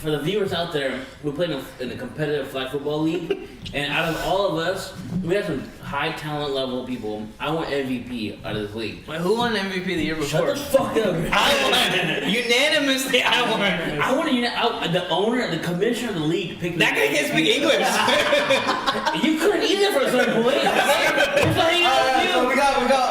For the viewers out there who play in a competitive flag football league, and out of all of us, we have some high talent level people. I want MVP out of this league. Wait, who won MVP the year before? Shut the fuck up. I won. Unanimously, I won. I want the owner, the commissioner of the league pick That guy can't speak English. You couldn't either for a certain point. It's like, we got.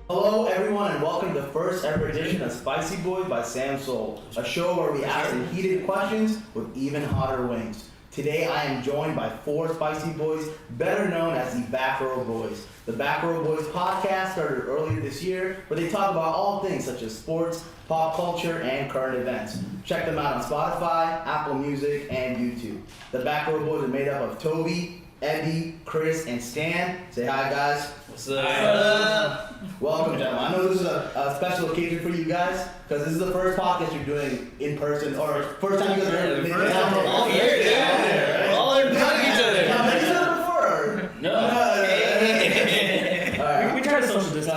Hello everyone and welcome to the first ever edition of Spicy Boys by Sam Saji, a show where we ask the heated questions with even hotter wings. Today I am joined by four Spicy Boys, better known as the Backrow Boys. The Backrow Boys podcast started earlier this year where they talk about all things such as sports, pop culture, and current events. Check them out on Spotify, Apple Music, and YouTube. The Backrow Boys are made up of Toby, Eddie, Chris, and Stan. Say hi guys. What's up? Welcome, gentlemen. I know this is a special occasion for you guys because this is the first podcast you're doing in person, or first time you guys are doing it. All year, dude. All are telling each other. Have you met each other before? Or? No. Alright. We try to social distance.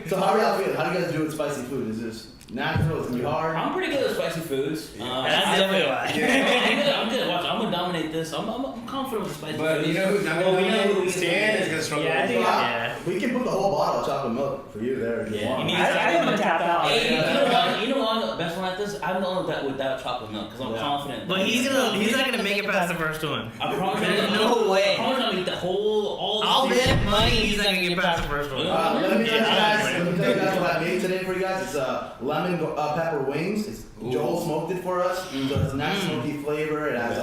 So how are y'all feeling? How do you guys do with spicy food? Is this natural? Is it gonna be hard? I'm pretty good at spicy foods. That's definitely why. I'm good. Watch, I'm gonna dominate this. I'm confident with the spicy But foods. you know who's not Well, gonna we know who we Stan is gonna struggle Yeah, I with think- that. Yeah. We can put the whole bottle of chocolate milk for you there if you Yeah. want. You I am tapped out. Hey, you know what? I'm the best one at this. I'm the only one without chocolate milk because I'm confident. But he's not gonna make it past the first one. I promise. There's no way. I promise I'll eat the whole. I'll bet money he's not gonna get past the first one. Let me tell you guys what I made today for you guys. It's lemon pepper wings. Joel smoked it for us, so it's a nice smoky flavor. It has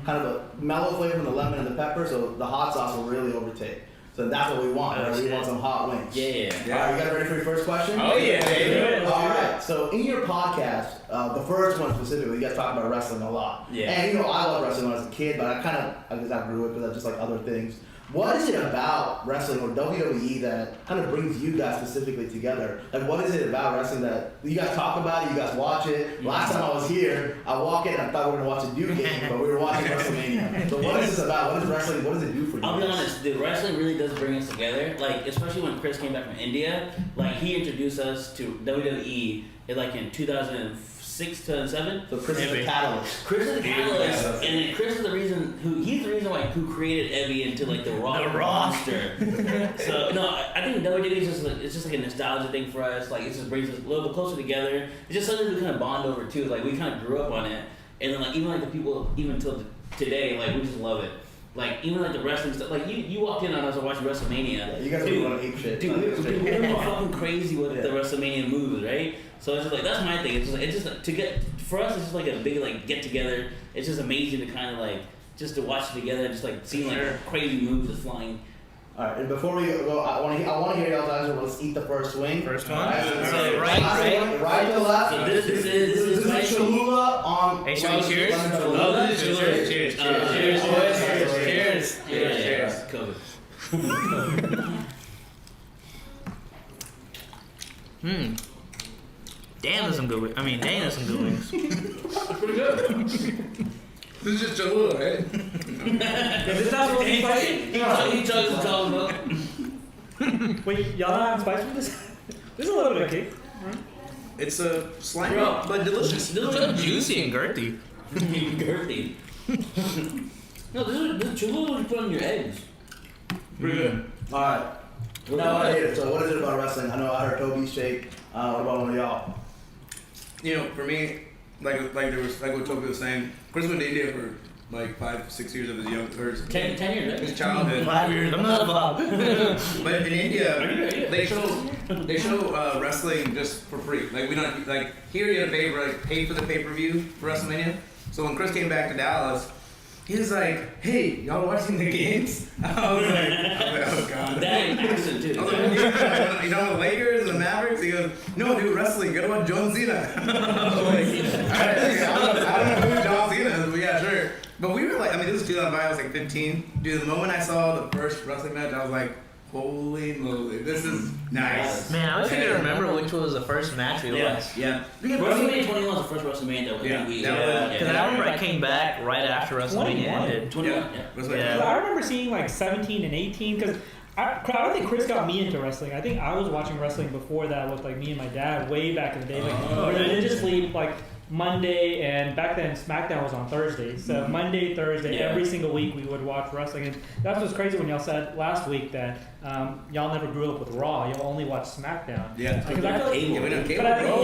kind of a mellow flavor from the lemon and the pepper, so the hot sauce will really overtake. So that's what we want. Right? We want some hot wings. Yeah. All right, you guys ready for your first question? Oh yeah, baby. All right. So in your podcast, the first one specifically, you guys talk about wrestling a lot. Yeah. And you know, I loved wrestling when I was a kid, but I guess I grew it because I just like other things. What is it about wrestling or WWE that kind of brings you guys specifically together? Like, what is it about wrestling that you guys talk about it, you guys watch it? Last time I was here, I walk in and I thought we were going to watch a Duke game, but we were watching WrestleMania. So what is this about? What is wrestling? What does it do for you? I'll be honest, dude, wrestling really does bring us together. Like, especially when Chris came back from India, like, he introduced us to WWE in 2006, 2007. So Chris is the catalyst. Chris is the catalyst, and then Chris is the reason he's the reason why who created Evie into like the Rock monster. So no, I think WWE is just like a nostalgia thing for us. Like it just brings us a little bit closer together. It's just something we kind of bond over too. Like we kind of grew up on it, and then like even like the people even till today, like we just love it. Like even like the wrestling stuff. Like you walked in on us watching WrestleMania. Yeah, you guys are going to ape shit. Dude, we were fucking crazy with the WrestleMania moves, right? So it's just like that's my thing. It's just like, to get for us. It's just like a big like get together. It's just amazing to kind of like just to watch it together and just like seeing like crazy moves just flying. All right, and before we go, I want to hear y'all's answer. Let's eat the first swing. First one. All right, So right to left. So this is This is Cholula on. Hey, should we cheers? Oh, this is cheers. Cheers. Cheers. Cheers. COVID. Damn, there's some good wings. Dang, there's some good wings. Pretty good. This is just Cholula, right? Is this not really spicy? He chugs the chocolate milk. Wait, y'all don't have spice for this? This is a little bit of cake. It's a slightly Bro. but delicious. This looks juicy and girthy. Girthy. No, this is Cholula what you put on your eggs. Pretty good. All right. Now I hate it. So what is it about wrestling? I know I heard Toby's shake. What about one of y'all? You know, for me, like what Toby was saying, Chris went to India for like 5-6 years of his Ten years, right? his childhood. 5 years. I'm not a Bob. But in India, Are you? they show wrestling just for free. Like we don't like here you have to pay for the pay-per-view for WrestleMania. So when Chris came back to Dallas, he was like, "Hey, y'all watching the games?" I was like, "Oh god." That accent too. I was like, you know the Lakers and the Mavericks? He goes, "No, dude, wrestling. Go to watch John Cena." I was like, I don't know who John Cena is, but yeah, sure. But we were like, this was 2005. I was like 15. Dude, the moment I saw the first wrestling match, I was like, Holy moly, this is nice. Man, I wish I could remember which was the first match we Yeah, watched. yeah. WrestleMania 21 was the first WrestleMania that Yeah, we. that was- Because I remember I came back right after WrestleMania 21. ended. 21. Yeah. Yeah. That's what- Yeah. I remember seeing like 17 and 18 because I don't think Chris got me into wrestling. I think I was watching wrestling before that with like me and my dad way back in the day. Like religiously, like Monday, and back then SmackDown was on Thursdays. So Monday, Thursday, Yeah. every single week we would watch wrestling. And that's what's crazy when y'all said last week that y'all never grew up with Raw. Y'all only watched SmackDown. Yeah. Because I feel like Yeah, we don't care. but I think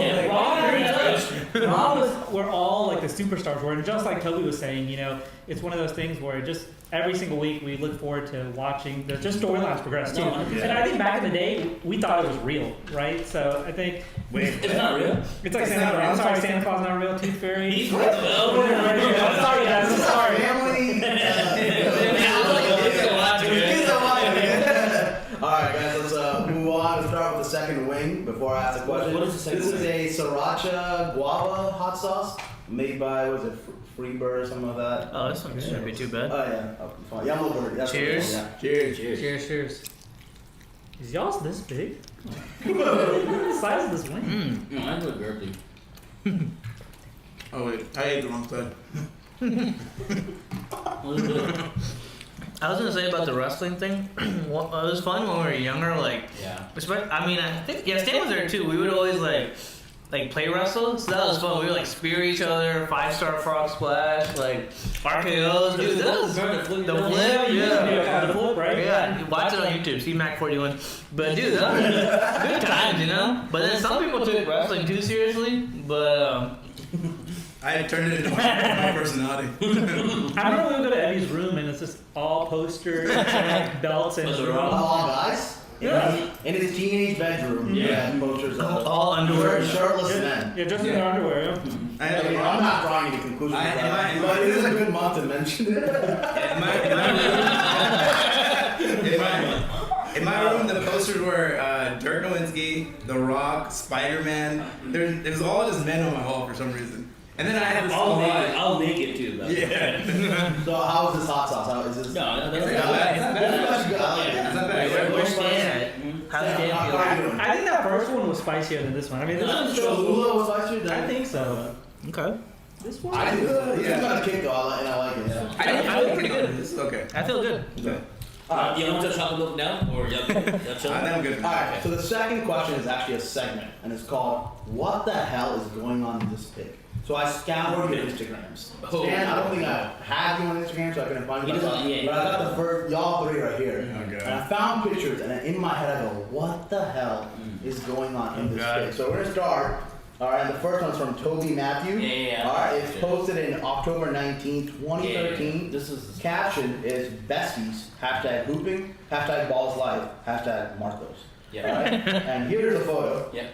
Yeah. Raw was where all like the superstars were, and just like Toby was saying, you know, it's one of those things where just every single week we look forward to watching the just storylines progress too. No, 100%. And I think back in the day we thought it was real, right? So I think It's not real. it's like It's Santa not Claus. I'm real. sorry, Santa Claus not real. Tooth Fairy. He's real. I'm sorry, guys. I'm sorry. Family. Alright, guys, let's move on and start with the second wing before I ask the question. What is the second This wing? is a Sriracha Guava hot sauce made by, was it Freebird or something like that? Oh, this one shouldn't be too bad. Oh, yeah. Oh, fine. Yeah, I'm over it. That's Cheers. Yeah. Cheers. Cheers. Cheers. Is y'all's this big? Look at the size of this wing. Mm. No, I look girthy. Oh wait, I ate the wrong side. What is it? I was gonna say about the wrestling thing. Well, it was fun when we were younger. Like, Yeah. I mean, I think Stan was there too. We would always like play wrestle, so that was fun. We would like spear each other, 5-star frog splash, like RKOs. Dude, that was the flip, Yeah, yeah. the flip, right? Yeah, you watch it on YouTube, see Mac41. But dude, that was good times, you know? But then some people took wrestling too seriously, but I turned it into my personality. I remember we would go to Eddie's room and it's just all posters, and belts, and All guys? Yeah. In his teenage bedroom, Yeah. yeah, posters of all underwear. shirtless men. Yeah, just in their underwear. Yeah. I had I'm not drawing any conclusions, I- from am I- that, but it is a good month to mention it. In my room, the posters were Dirk Nowitzki, The Rock, Spider-Man. There's all just men on my wall for some reason. And then I had this I'll make it too, though. Yeah. So how is this hot sauce? How is this? No, that's It's not bad. It's not bad. That's good. I like it. It's not bad. Where's Stan at? How's Yeah, Stan how feel? are you doing? I think that first one was spicier than this one. I mean, this one's Cholula was last year. I think so. Okay. This one. I do. This Yeah. is got a kick though, and I like it. Yeah. I feel pretty good. This is okay. I feel good. Okay. You want to chocolate milk now? Or y'all chill? I'm good. Alright, so the second question is actually a segment, and it's called "What the hell is going on in this pic?" So I scoured your Instagrams. Oh. Stan, I don't think I have you on Instagram, so I couldn't find you. He doesn't- yeah. But I got the first, y'all three right here. Okay. And I found pictures, and in my head I go, "What the hell is going on in this Okay. pic?" So we're gonna start. Alright, and the first one's from Toby Matthew. Yeah. Alright, it's posted in October 19th, 2013. This is. Caption is besties, hashtag hooping, hashtag balls life, hashtag Marcos. Yeah. Alright? And here's a photo. Yeah.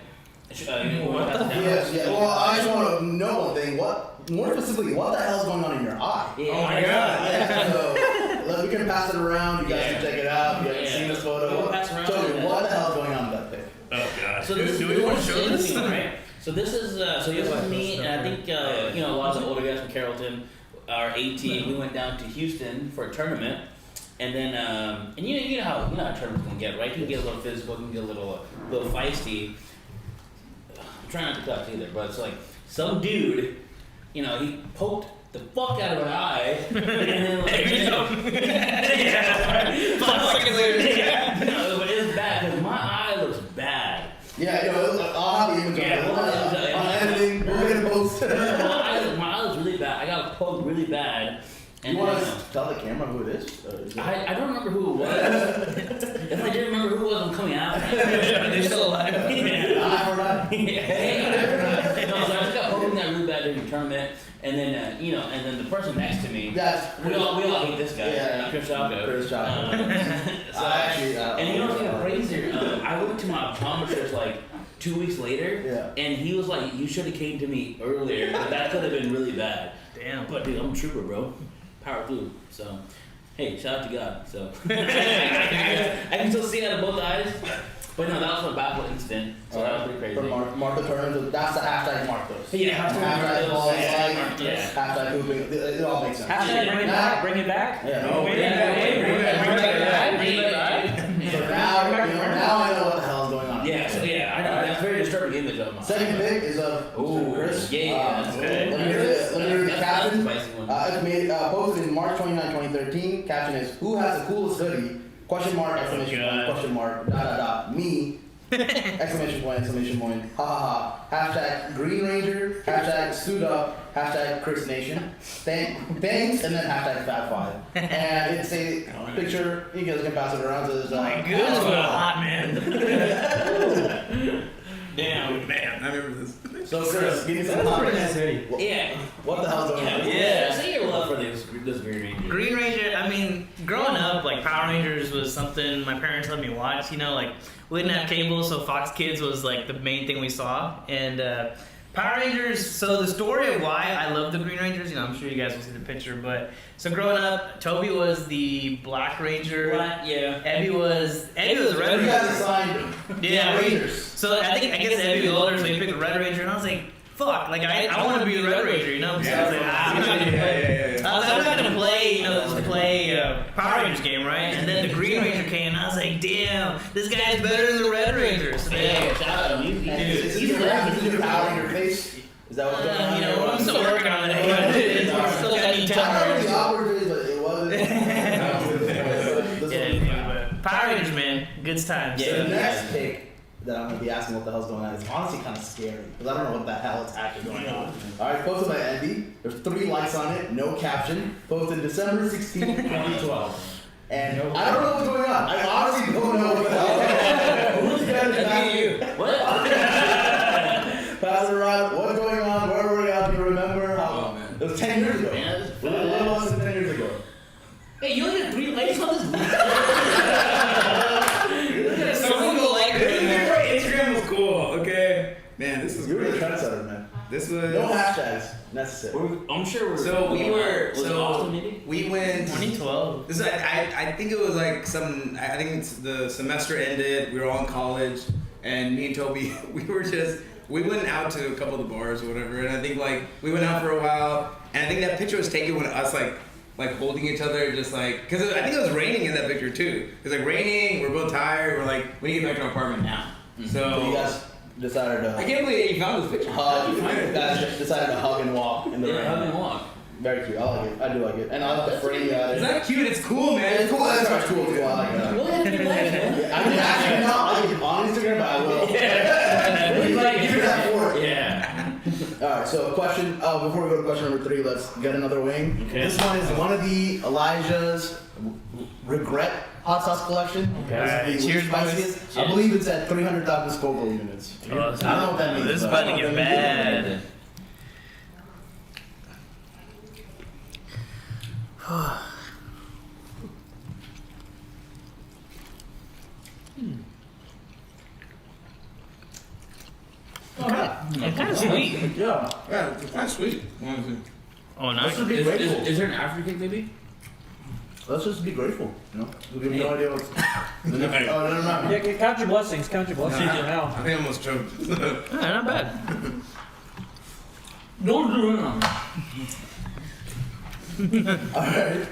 What the Yes, yeah. Well, I just want to know one thing. More specifically, what the hell's going on in your eye? Yeah. Oh my God. Yeah, so we can pass it around. You guys can check it out. If you haven't Yeah. seen this photo. We'll pass around. Toby, what the hell's going on in that pic? Oh god. So this do we want to show this? is right? So this is me, and I think a lot of the older guys from Carrollton, our 18. We went down to Houston for a tournament, and then and you know how tournaments can get, right? You can get a little physical, you can get a little feisty. I'm trying not to cuss either, but it's like some dude, he poked the fuck out of my eye, and then like, no, but it was bad because my eye looks bad. Yeah, I'll have the image on editing. We're gonna post it. My eye was really bad. I got poked really bad. And You want then, to tell the camera who it is? Or is it- I don't remember who it was. If I did remember who it was, I'm coming out. They're still alive. I forgot. No, so I just got poked in that really bad during the tournament, and then and then the person next to me. That's We all hate this guy. Yeah. Chris Chalco. Chris Chalco. So and you know what's even crazier? I went to my optometrist like 2 weeks later, Yeah. and he was like, "You should have came to me earlier. But that could have been really bad." Damn. But dude, I'm a trooper, bro. Power through. So, hey, shout out to God. So, I can still see out of both eyes. But no, that was my baffle incident. So that was pretty crazy. For Martha Turner, that's the hashtag Marcos. Yeah, Hashtag balls life, yeah. hashtag hooping. It all makes sense. Hashtag bring it back. Bring it back. Yeah. Oh, Yeah, bring it back. So now Second pick is Ooh, Chris. yeah. Let me read the caption. Spicy one. Posted in March 29, 2013. Caption is, who has the coolest hoodie? Question mark, exclamation point, question mark, dot, dot, dot. Me. Exclamation point, exclamation point. Ha ha ha. Hashtag Green Ranger. Hashtag suit up. Hashtag Chris Nation. Thanks, and then hashtag Fat5. And it's a picture. You guys can pass it around to this. My goodness, what a hot man. Damn, man, I remember this. So Chris, give me some comments. Yeah. What the hell's going on? Yeah. Say your love for this Green Ranger. Green Ranger, I mean, growing up, like, Power Rangers was something my parents let me watch, you know, like, we didn't have cable, so Fox Kids was, like, the main thing we saw, and, Power Rangers, so the story of why I love the Green Rangers, you know, I'm sure you guys will see the picture, but, so growing up, Toby was the Black Ranger. Yeah. Abby was Red You Ranger. guys assigned Yeah. Rangers. So I guess Abby was older, so he picked the Red Ranger, and I was like, fuck, like, I want to be the Red Ranger, you know? So I was like, I'm not gonna play. I'm not gonna play, you know, Power Rangers game, right? And then the Green Ranger came, and I was like, damn, this guy's better than the Red Ranger. So Yeah, shout out to him. Is this your Power Ranger face? Is that what's going on? you know, I'm still working on it. Still got any I time. know the awkward face, but it wasn't. Yeah, but Power Rangers, man, good times. So the next pick that I'm going to be asking what the hell's going on is honestly kind of scary because I don't know what the hell is actually going on. Alright, posted by Andy. There's 3 likes on it, no caption. Posted December 16, 2012. And I don't know what's going on. I honestly don't know what the hell. Who's better than you? What? Pass it around. What's going on? Where were we at? Do you remember? How? Oh, man. It was 10 years ago. Man, What was it 10 years ago? Hey, you only got 3 likes on this? Instagram was cool, okay? Man, this was You were the great. trendsetter, man. This was... No hashtags necessary. I'm sure we're. So we were... Was it So Austin, maybe? we went... 2012. This is, I think it was like some... I think it's the semester ended. We were all in college. And me and Toby, we went out to a couple of the bars or whatever. And I think like we went out for a while. And I think that picture was taken with us like holding each other, just like, because I think it was raining in that picture too. It was like raining, we're both tired, we're like, we need to get back to our apartment now. So you guys decided to I can't believe that you found this picture. hug. You guys decided to hug and walk in the Yeah, rain. hug and walk. Very cute. I like it. I do like it. And I like the frame you added. It's not cute, it's cool, man. It's cool. That's right. Cool. Cool. I like that. Well, that's your life, man. I mean, actually not like it on Instagram, but I will. He's like, give me that for it. Yeah. Alright, so question, before we go to question number 3, let's get another wing. Okay. This one is one of the Elijah's regret hot sauce collection. Okay. It's the Cheers, spiciest. boys. I believe it's at 300,000 Scoville units. I don't know what that means. This is but- about to get bad. It's kind of sweet. Yeah. Yeah, it's kind of sweet. Honestly. Oh, Let's nice. just be grateful. Is there an African cake, maybe? Let's just be grateful. You know? We have no idea what's. Oh, never mind. Yeah, count your blessings. Count your blessings I now. think I almost choked. Not bad. Don't do it. Alright.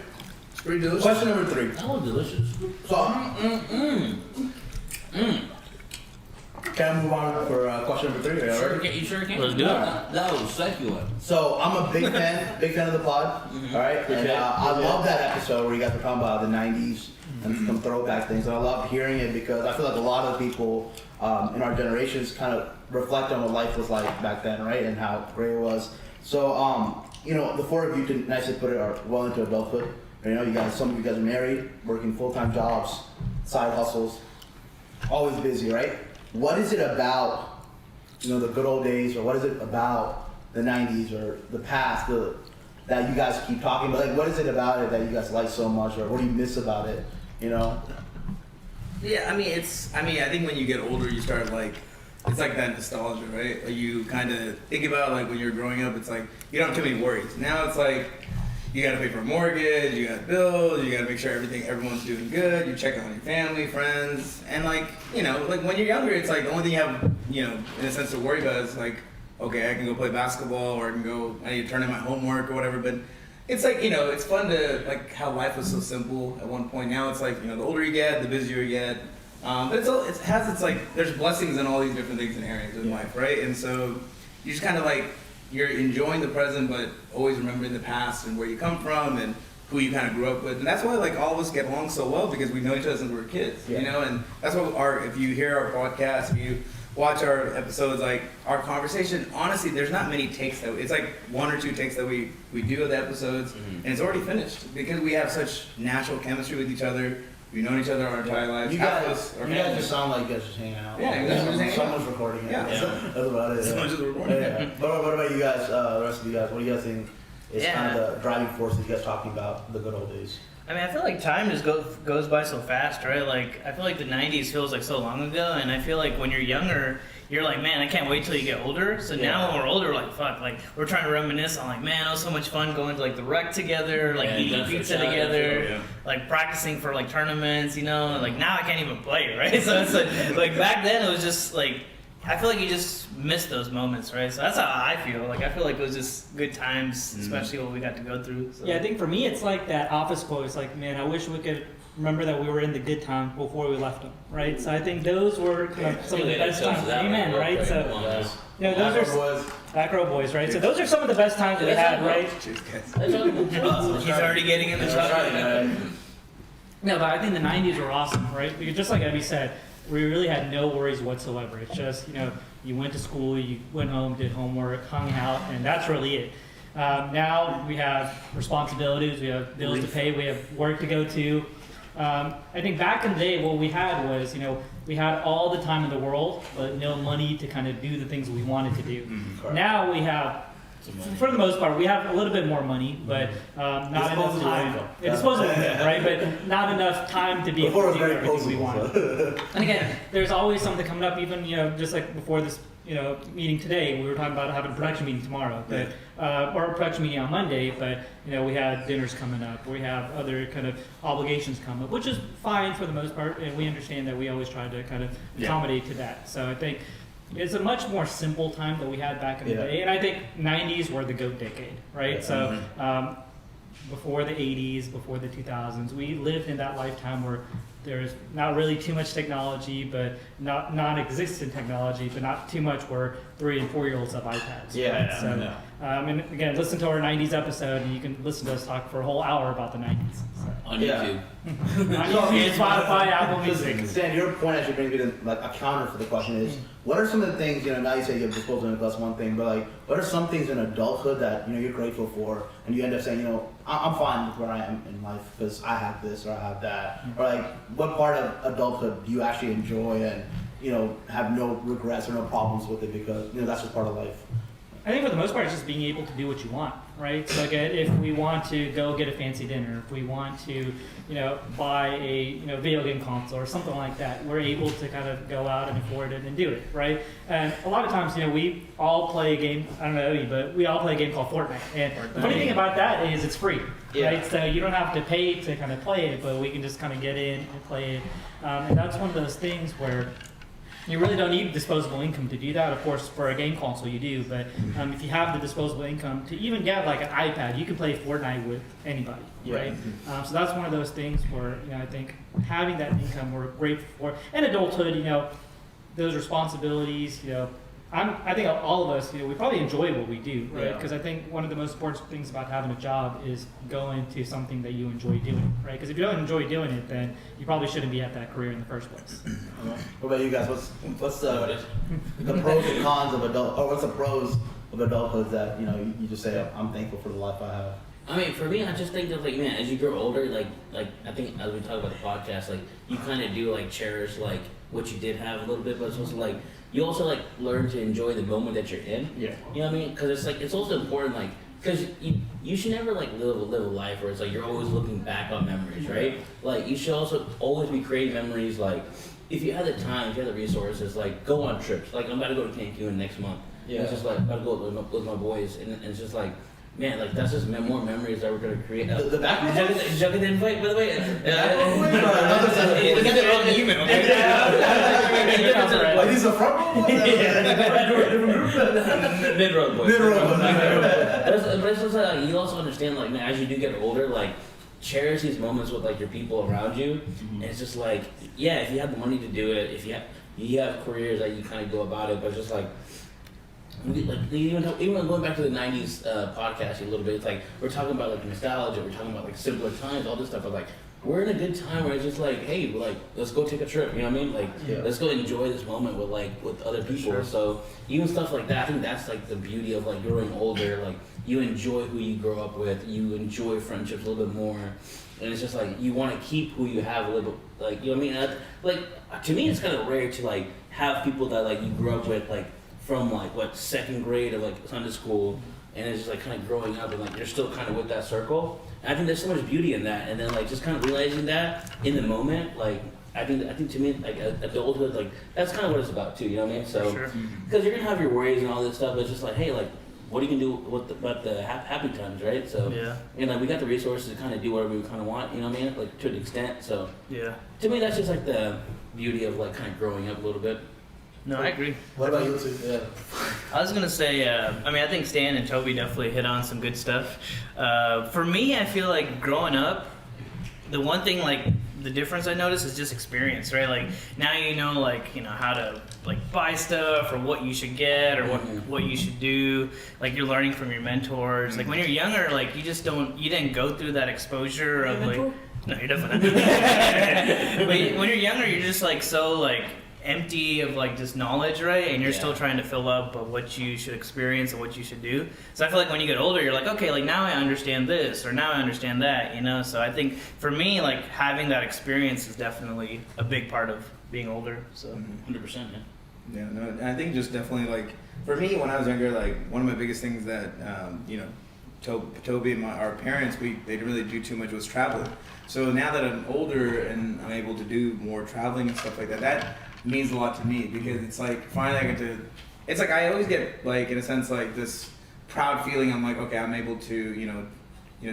It's pretty delicious. Question number 3. That was delicious. So, can I move on for question number 3? Are you Sure alright? can, you sure can. Let's do it. That was succulent. So I'm a big fan of the pod. All right, and I love that episode where you guys were talking about the '90s and some throwback things. And I love hearing it because I feel like a lot of people in our generations kind of reflect on what life was like back then, right, and how great it was. So you know, the 4 of you, to nicely put it, are well into adulthood. You know, some of you guys are married, working full-time jobs, side hustles, always busy, right? What is it about, you know, the good old days, or what is it about the 90s or the past that you guys keep talking about? Like, what is it about it that you guys like so much, or what do you miss about it, you know? Yeah, I mean, I think when you get older, you start like, it's like that nostalgia, right? Like you kind of think about like when you're growing up, it's like you don't have too many worries. Now it's like you got to pay for a mortgage, you got bills, you got to make sure everyone's doing good. You check on your family, friends, and like, you know, like when you're younger, it's like the only thing you have, you know, in a sense to worry about is like, okay, I can go play basketball, or I need to turn in my homework or whatever. But it's like, you know, it's fun to like how life was so simple at one point. Now it's like, you know, the older you get, the busier you get. But it has its like, there's blessings in all these different things and areas in life, right? And so you just kind of like, you're enjoying the present, but always remembering the past and where you come from and who you kind of grew up with. And that's why like all of us get along so well, because we know each other since we were kids, you know? And that's what if you hear our podcast, if you watch our episodes, like our conversation, honestly, there's not many takes it's like 1 or 2 takes that we do of the episodes, and it's already finished because we have such natural chemistry with each other. We've known each other our entire lives. You guys just sound like you guys just hanging out. Yeah, exactly. Someone's recording it. Yeah. That's about it. Someone's just recording it. Yeah. What about you guys, the rest of you guys? What do you guys think is kind of the driving force that you guys talking about the good old days? I mean, I feel like time just goes by so fast, right? Like, I feel like the 90s feels like so long ago, and I feel like when you're younger, you're like, man, I can't wait till you get older. So now when we're older, we're like, fuck, like, we're trying to reminisce on, like, man, it was so much fun going to, like, the rec together, like, eating pizza together, like, practicing for, like, tournaments, you know? And, like, now I can't even play, right? So it's like back then it was just, like, I feel like you just miss those moments, right? So that's how I feel. Like, I feel like it was just good times, especially what we got to go through. So. Yeah, I think for me, it's like that office quote. It's like, man, I wish we could remember that we were in the good times before we left them, right? So I think those were kind of some of the best times. Amen, right? So, you know, those are Backrow Boys, right? So those are some of the best times we had, right? He's already getting in the shot. No, but I think the 90s were awesome, right? Because just like Evie said, we really had no worries whatsoever. It's just, you know, you went to school, you went home, did homework, hung out, and that's really it. Now we have responsibilities, we have bills to pay, we have work to go to. I think back in the day, what we had was, you know, we had all the time in the world, but no money to kind of do the things we wanted to do. Now we have, for the most part, we have a little bit more money, but not enough time. It's disposable, right? But not enough time to be able to do everything we want. And again, there's always something coming up. Even, you know, just like before this, you know, meeting today, we were talking about having a production meeting tomorrow, but or a production meeting on Monday. But you know, we had dinners coming up. We have other kind of obligations come up, which is fine for the most part, and we understand that we always try to kind of accommodate to that. So I think it's a much more simple time that we had back in the day, and I think 90s were the GOAT decade, right? So before the 80s, before the 2000s, we lived in that lifetime where there's not really too much technology, but not non-existent technology, but not too much where 3 and 4-year-olds have iPads. Right? So, and again, listen to our 90s episode, and you can listen to us talk for a whole hour about the 90s. So. On YouTube. On YouTube, Spotify, Apple Music. Stan, your point actually brings me to like a counter for the question is, what are some of the things, you know, now you say you have disposable income, that's one thing, but like, what are some things in adulthood that, you know, you're grateful for, and you end up saying, you know, I'm fine with where I am in life because I have this or I have that, or like, what part of adulthood do you actually enjoy and, you know, have no regrets or no problems with it because, you know, that's just part of life? I think for the most part, it's just being able to do what you want, right? So like if we want to go get a fancy dinner, if we want to, you know, buy a, you know, video game console or something like that, we're able to kind of go out and afford it and do it, right? And a lot of times, you know, we all play a game, I don't know you, but we all play a game called Fortnite. And the funny thing about that is it's free, right? So you don't have to pay to kind of play it, but we can just kind of get in and play it. And that's one of those things where you really don't need disposable income to do that. Of course, for a game console you do, but if you have the disposable income to even get like an iPad, you can play Fortnite with anybody, right? So that's one of those things where, you know, I think having that income we're grateful for. And adulthood, you know, those responsibilities, you know, I think all of us, you know, we probably enjoy what we do, right? Because I think one of the most important things about having a job is going to something that you enjoy doing, right? Because if you don't enjoy doing it, then you probably shouldn't be at that career in the first place. What about you guys? What's the pros and cons of what's the pros of adulthood that, you know, you just say, I'm thankful for the life I have? I mean, for me, I just think that, like, man, as you grow older, like I think as we talk about the podcast, like, you kind of do, like, cherish, like, what you did have a little bit, but it's also, like, you also, like, learn to enjoy the moment that you're in. You know what I mean? Because it's, like, it's also important, like, because you should never, like, live a life where it's, like, you're always looking back on memories, right? Like, you should also always be creating memories, like, if you have the time, if you have the resources, like, go on trips. Like, I'm about to go to Cancun next month. It's just, like, I'm about to go with my boys, and it's just, like, man, like, that's just more memories that we're going to create. The Backrow Boys? Did you get the invite, by the way? You got the wrong email. Like, these are front row boys? Mid-road boys. But it's just like, you also understand, like, man, as you do get older, like, cherish these moments with like your people around you. And it's just like, yeah, if you have the money to do it, if you have careers that you kind of go about it, but it's just like even going back to the '90s podcast a little bit, it's like we're talking about like nostalgia, we're talking about like simpler times, all this stuff. But like we're in a good time where it's just like, hey, like let's go take a trip. You know what I mean? Like let's go enjoy this moment with other people. Sure. So even stuff like that, I think that's like the beauty of like growing older. Like you enjoy who you grow up with, you enjoy friendships a little bit more, and it's just like you want to keep who you have a little bit. Like you know what I mean? Like to me, it's kind of rare to like have people that like you grew up with like. From like what second grade or like Sunday school, and it's just like kind of growing up and like you're still kind of with that circle. And I think there's so much beauty in that, and then like just kind of realizing that in the moment, like I think to me like adulthood, like that's kind of what it's about too. You know what I mean? So because you're gonna have your worries and all this stuff, but it's just like hey, like what are you gonna do about the happy times, right? So and like we got the resources to kind of do whatever we kind of want. You know what I mean? Like to an extent. So to me that's just like the beauty of like kind of growing up a little bit. No, I agree. What about you two? Yeah. I was gonna say, I mean, I think Stan and Toby definitely hit on some good stuff. For me, I feel like growing up, the one thing like the difference I noticed is just experience, right? Like now you know how to like buy stuff or what you should get or what you should do. Like you're learning from your mentors. Like when you're younger, like you didn't go through that exposure of like. No, you're definitely not. But when you're younger, you're just like so like. Empty of like just knowledge, right? And you're still trying to fill up of what you should experience and what you should do. So I feel like when you get older, you're like, okay, like now I understand this or now I understand that, you know? So I think for me, like having that experience is definitely a big part of being older. So 100%, yeah. Yeah, no, I think just definitely like for me when I was younger, like one of my biggest things that Toby and our parents they didn't really do too much was traveling. So now that I'm older and I'm able to do more traveling and stuff like that, that means a lot to me because it's like finally I get to. It's like I always get like in a sense like this proud feeling. I'm like okay, I'm able to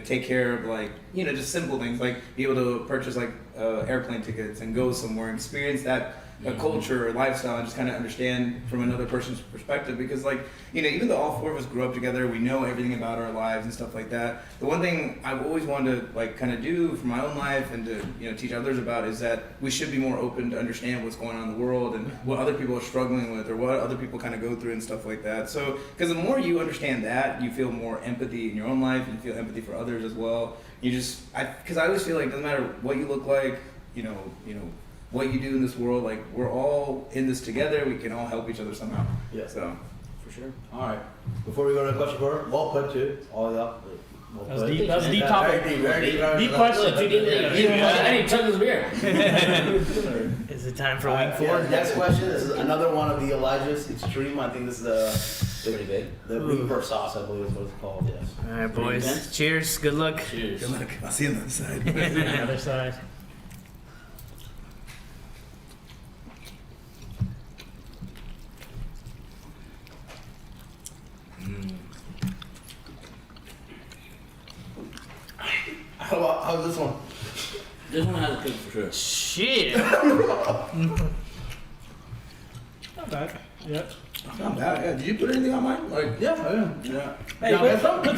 take care of like just simple things like be able to purchase like airplane tickets and go somewhere and experience that culture or lifestyle and just kind of understand from another person's perspective because like even though all four of us grew up together, we know everything about our lives and stuff like that. The one thing I've always wanted to like kind of do for my own life and to teach others about is that we should be more open to understand what's going on in the world and what other people are struggling with or what other people kind of go through and stuff like that. So because the more you understand that, you feel more empathy in your own life and you feel empathy for others as well. Because I always feel like it doesn't matter what you look like, what you do in this world, like we're all in this together. We can all help each other somehow. Yeah. So for sure. All right. Before we go to the question for well put too, all y'all. That was deep. That was a deep topic. Deep question. I need to chug this beer. is it time for week 4? Yeah, next question. This is another one of the Elijah's Extreme. I think this is Pretty big. the reaper sauce, I believe is what it's called. Yes. All right, boys. Cheers. Good luck. Cheers. good luck. I'll see you on the other side. The other side. How's this one? This one has a kick for sure. Shit. Not bad. Yep. Not bad. Yeah. Did you put anything on mine? Like Yeah, I am. Yeah. Hey,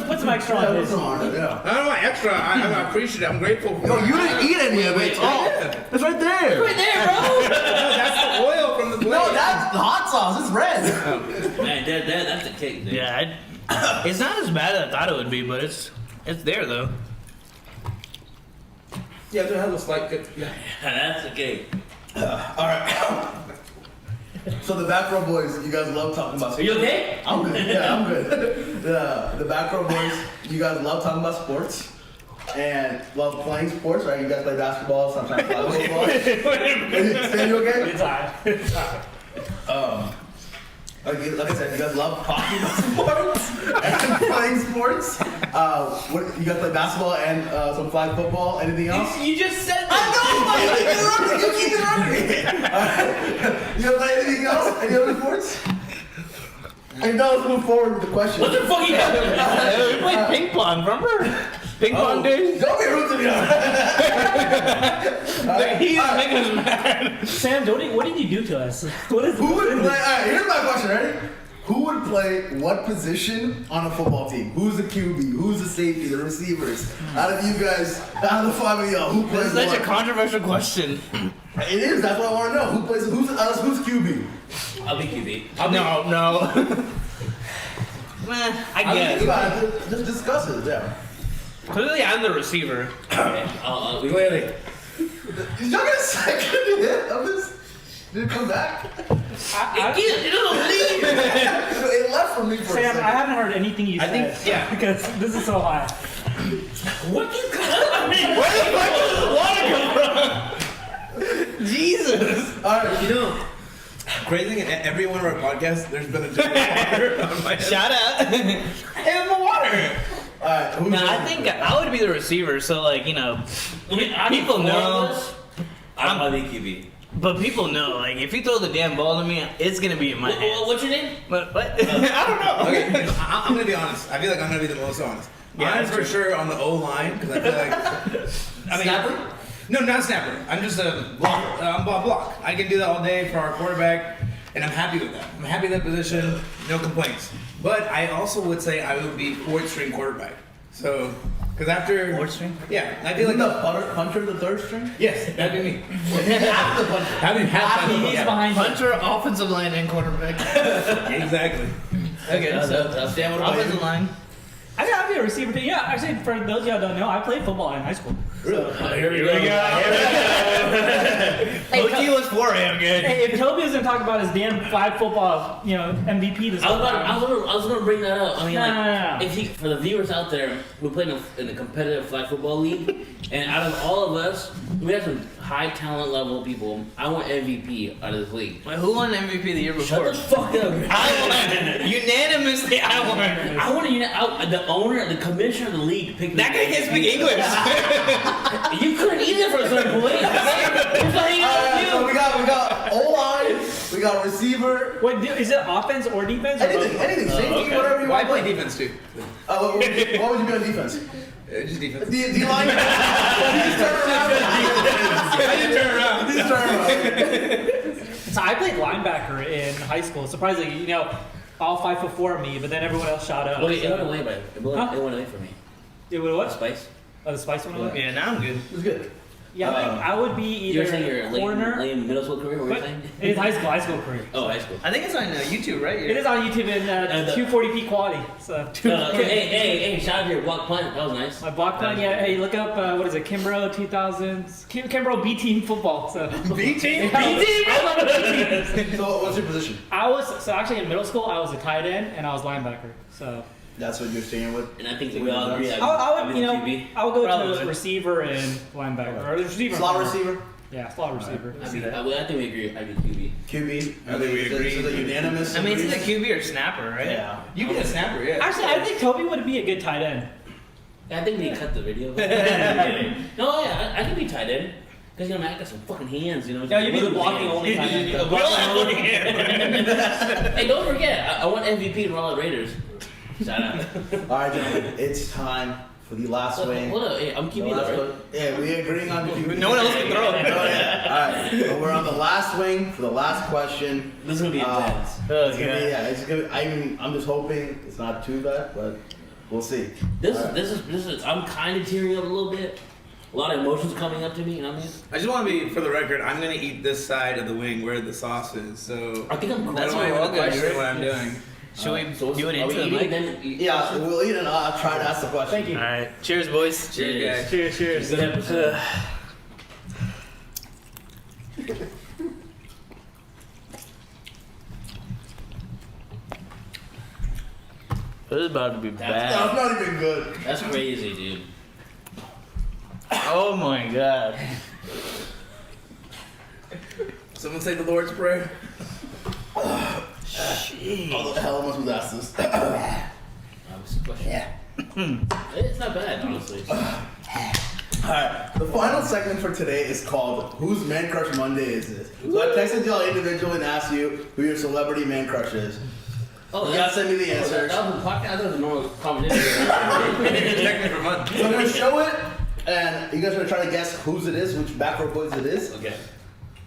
put some extra on this. Yeah. I don't know extra. I appreciate it. I'm grateful for No, it. you didn't eat any of it. Oh, it's right there. Right there, bro. No, that's the oil from the plate. No, that's the hot sauce. It's red. Man, that's a cake, dude. Yeah, it's not as bad as I thought it would be, but it's there though. Yeah, it has a slight kick. Yeah. That's a cake. All right. So the Backrow Boys, you guys love talking about. Are you okay? I'm good. Yeah, I'm good. The Backrow Boys, you guys love talking about sports and love playing sports, right? You guys play basketball, sometimes play football. Stan, you okay? It's hot. Like I said, you guys love talking about sports and playing sports. You guys play basketball and some flag football. Anything else? You just said I know! You keep interrupting me! You guys play anything else? Any other sports? And now let's move forward with the question. What the fuck you got? We played ping pong, remember? Ping pong days? Don't be rude to me! He's making us mad. Sam, what did you do to us? What is Who would play? Alright, here's my question, ready? Who would play what position on a football team? Who's the QB? Who's the safety? The receivers? Out of you guys, out of the 5 of y'all, who plays That's what? such a controversial question. It is. That's what I want to know. Who plays? Who's QB? I'll be QB. No. I guess. Just discuss it. Yeah. Clearly, I'm the receiver. Clearly. Did y'all get a second hit of this? Did it come back? It doesn't leave. It left from me for a Sam, second. I haven't heard anything you said. think- yeah. Because this is so high. What is Where the fuck does this water come from? Jesus. All right. You know, crazy thing, every one of our podcasts, there's been a different water on my head. Shout out. And the water. All right. Who's No, I think I would be the receiver. So like I people know. I'm probably QB. But people know, like, if you throw the damn ball to me, it's gonna be in my hands. What's your name? What? I don't know. Okay, I'm gonna be honest. I feel like I'm gonna be the most honest. Yeah, I'm that's for true. sure on the O line because I feel like Snapper? No, not snapper. I'm just a blocker. I'm a block. I can do that all day for our quarterback, and I'm happy with that. I'm happy with that position. No complaints. But I also would say I would be fourth string quarterback. So, because after Fourth string? yeah, I feel like the punter, the third string? yes, that'd be me. Half the punter. Having half He's behind you. Punter, offensive line, and quarterback. exactly. Okay, so Sam, what about you? offensive line. I think I'd be a receiver too. Yeah, actually, for those of y'all who don't know, I played football in high school. Really? Here we go. OT was 4 a.m. good. Hey, if Toby was gonna talk about his damn flag football, MVP this I whole was time. gonna bring that up. I mean, No. if he, for the viewers out there who play in a competitive flag football league, and out of all of us, we have some high talent level people. I want MVP out of this league. Wait, who won MVP the year Shut before? the fuck up. I won. Unanimously, I won. I want the owner, the commissioner of the league pick That guy can't speak English. You couldn't either for a certain point. Who's hanging out with So you? we got O-line, we got receiver, Wait, is it offense or defense? Or both? anything, safety, okay. whatever you Well, I want. play defense too. What would you be on defense? Just defense. D-line? You just turn around. So I played linebacker in high school. Surprisingly, all 5'4" of me, but then everyone else shot up. Wait, it went so. away, but it went away from me. It would what? Spice. Oh, the spice went away? Yeah, now I'm good. It's good. Yeah, I think I would be You were saying either your corner. late middle school career? What were you What? saying? It is high school career. Oh, high school. I think it's on YouTube, right? It is on YouTube in the- 240p quality. So Hey, shout out to your block punt. That was nice. my block plan, yeah. Hey, look up what is it? Kimbrough 2000s. Kimbrough B team football. So B team. So what's your position? so actually in middle school I was a tight end and I was linebacker. So That's what you're staying with? And I think that we all agree. I would QB. I would go Probably. to receiver and linebacker or the receiver. Slot receiver? Yeah, slot receiver. I think we agree. I'd be QB. QB? I think we agree. Is it unanimous? I mean, it's either QB or snapper, right? Yeah. You be a snapper, yeah. Actually, I think Toby would be a good tight end. I think we cut the video. No, yeah, I can be tight end. Because, I got some fucking hands, Yeah, you'd be the blocking only tight end. We all have fucking hands. Hey, don't forget, I want MVP to roll out Raiders. Shout out. Alright, gentlemen, it's time for the last swing. Hold up, hey, I'm The QB last though, right? one. Yeah, we agreeing on QB. No one else can throw. Alright, so we're on the last swing for the last question. This is gonna be intense. Oh, It's gonna be, it's gonna be, I'm just hoping it's not too bad, but we'll see. This Alright. is. I'm kind of tearing up a little bit. A lot of emotions coming up to me, you know what I mean? I just want to be, for the record, I'm going to eat this side of the wing where the sauce is, so I think I'm. I That's don't what even we're all gonna question do. what I'm doing. Should we So do it are we into the eating mic? then? Yeah, we'll eat and I'll try to ask the question. Thank you. All right. Cheers, boys. Cheers, guys. Cheers, cheers. Good episode. This is about to be That's bad. not even good. That's crazy, dude. Oh my god. Someone say the Lord's Prayer. How the hell am I supposed to ask this? Yeah. It's not bad, honestly. Alright, the final segment for today is called Whose Man Crush Monday Is This? So I texted y'all individually and asked you who your celebrity man crush is. Oh, You gotta send me the answers. That was a podcast. That was a normal conversation. Check me for fun. So I'm gonna show it, and you guys are gonna try to guess whose it is, which Backrow Boys it is. Okay.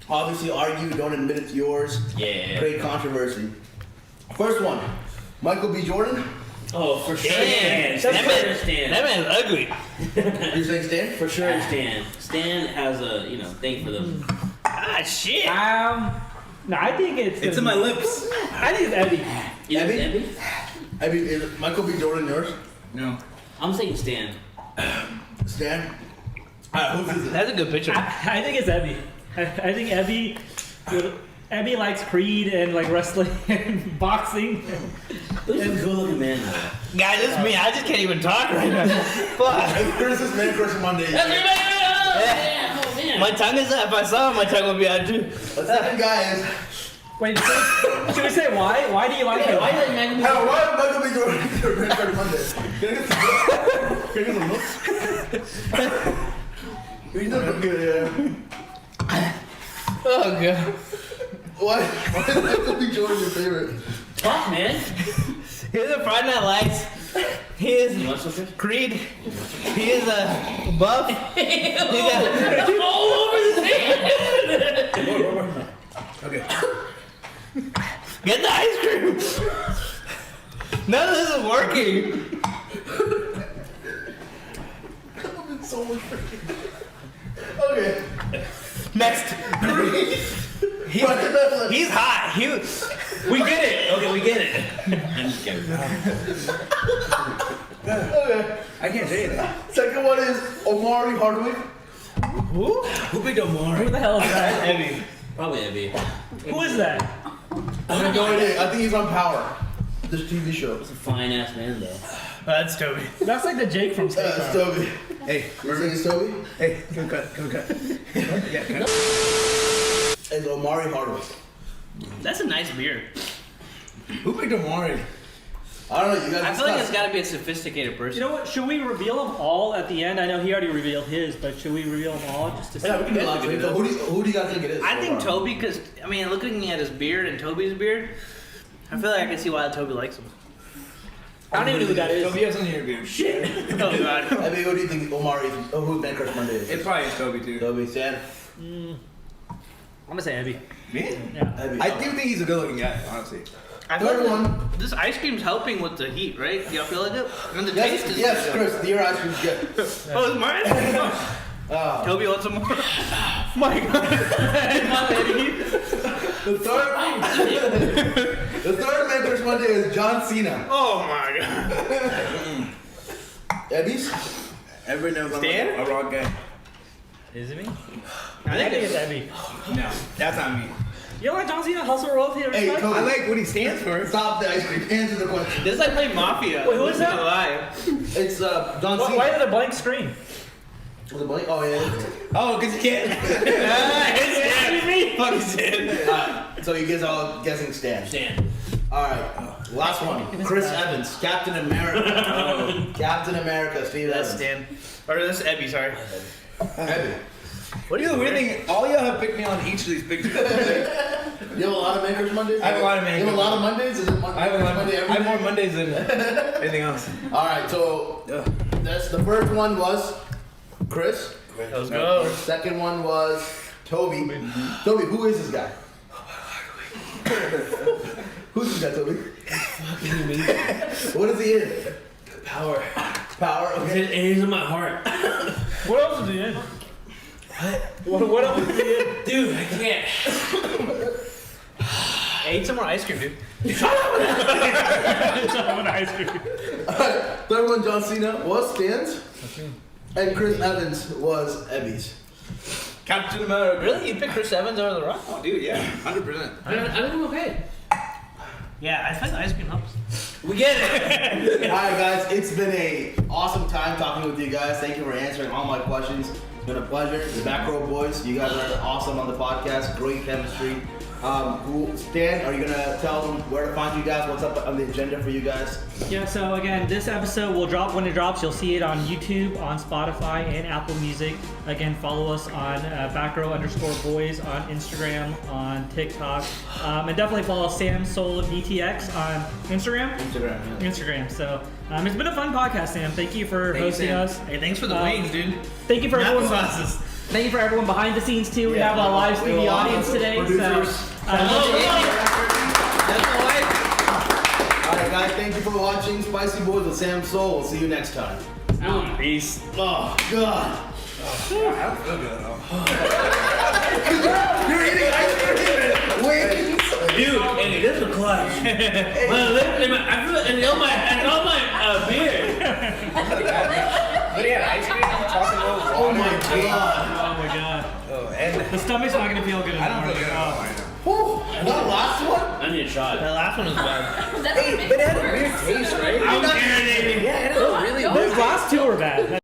Obviously, argue, don't admit it's yours. Yeah. Create controversy. First one, Michael B. Jordan. Oh, for sure. Damn, Stan. that man's ugly. You're saying Stan? For sure, Stan. Stan has a thing for them. Ah, shit. No, I think It's in my lips. I think it's Eddie. Eddie? Is Michael B. Jordan yours? No. I'm saying Stan. Stan? Alright, who's this? That's a good picture. I think it's Eddie. I think Eddie likes Creed and like wrestling and boxing. Who's a good looking man though? Guys, it's me. I just can't even talk right now. Fuck. It's Chris's Man Crush Monday. Oh man. My tongue is up. If I saw him, my tongue would be out too. The second guy is. Wait, should we say why? Why do you like him? Why is that Michael B. Hey, why did Michael B. Jordan get Man Crush Monday? Can I get some looks? He doesn't look good, yeah. Oh god. Why is Michael B. Jordan your favorite? Talk, man. He's a Friday Night Lights. He is You want something? Creed. He is a buff. He got All over the thing. Okay. get the ice cream. None of this is working. So much freaking. Okay. Next. He's hot. We get it. Okay, we get it. I'm just kidding. Okay. I can't say that. Second one is Omari Hardwick. Who? Who picked Omari? Who the hell is that? Heavy. Probably Abby. Who is that? I have no idea. I think he's on Power. This TV show. He's a fine ass man though. That's Toby. That's like the Jake from State It's Farm. Toby. Hey, You think it's Toby? hey, come cut. Yeah, cut. It's Omari Hardwick. That's a nice beard. Who picked Omari? I don't know. You guys. I feel like it's discuss. got to be a sophisticated person. You know what? Should we reveal them all at the end? I know he already revealed his, but should we reveal them all just to see? Yeah, we can do a lot. So who do you guys think it is? I think Toby, because I mean, looking at his beard and Toby's beard, I feel like I can see why Toby likes him. I don't even know who that is. Toby has on your beard. Shit. Oh god. I mean, what do you think Omari is? Oh, who's Man Crush Monday is? It probably is Toby too. Toby, Stan. I'm gonna say Abby. Me? Yeah. Abby. I do think he's a good-looking guy, honestly. I feel Third like one. this ice cream's helping with the heat, right? Y'all feel like it? And the taste is Yes, Chris. Your ice cream's good. Oh, it's mine? Toby wants some more. My god. The third Man Crush Monday is John Cena. Oh my god. Abby's? Everybody knows I'm Stan? a rock guy. Is it me? I think it's Abby. No, that's not me. You don't like John Cena? Hustle Royalty? Hey, Respect? Toby. I like what he stands for. Stop the ice cream. Answer the question. This is like playing Mafia. Wait, who is that? It's John Cena. Why is it a blank screen? Was it blank? Oh, yeah. Oh, because you can't. Fuck is it? So you guys all guessing Stan. Stan. Alright. Last one. Chris Evans. Captain America. Captain America. Steve That's Evans. Stan. Or that's Ebby, sorry. Abby. What do you weird thing? All y'all have picked me on each of these pictures. You have a lot of Man Crush Mondays? I have a lot of Man You have a Crush lot of Mondays? Is it I have a lot. Monday I every have day? more Mondays than anything else. Alright, so that's the first one was Chris. Let's go. Second one was Toby. Toby, who is this guy? Who's this guy, Toby? What is he in? Power. Power, okay. And he's in my heart. What else is he in? What else is he in? Dude, I can't. Hey, eat some more ice cream, dude. Ice cream. Alright, third one, John Cena was Stan's. And Chris Evans was Ebby's. Captain America. Really? You picked Chris Evans over The Rock? Oh, dude, yeah, 100%. I think I'm okay. Yeah, I find the ice cream helps. We get it. Alright guys, it's been a awesome time talking with you guys. Thank you for answering all my questions. It's been a pleasure. The Backrow Boys, you guys are awesome on the podcast. Great chemistry. Stan, are you gonna tell them where to find you guys? What's up on the agenda for you guys? Yeah, so again, this episode will drop when it drops. You'll see it on YouTube, on Spotify, and Apple Music. Again, follow us on Backrow_Boys on Instagram, on TikTok, and definitely follow Sam Soul DTX on Instagram. Instagram. So it's been a fun podcast, Sam. Thank you for hosting us. Hey, thanks for the wings, dude. Thank you for Not everyone. the sauces. Thank you for everyone behind the scenes too. We Yeah, have a live we have a TV lot of audience today. producers. So, Hello, Amy. That's my wife. guys, thank you for watching Spicy Boys with Sam Soul. We'll see you next time. Peace. Oh, God. I don't feel good at all. You're eating ice cream. Wait. Dude, and this is clutch. My lip, and I feel it, and on my beard. But yeah, ice cream, chocolate milk, water. Oh, my God. Oh my god. Oh, and The stomach's not gonna feel good I don't anymore. feel good at all right now. Whew. And that last one? I need a shot. That last one was bad. That's Hey, but it had a weird taste, right? I'm irritated. Yeah, it had a really Those last two were bad.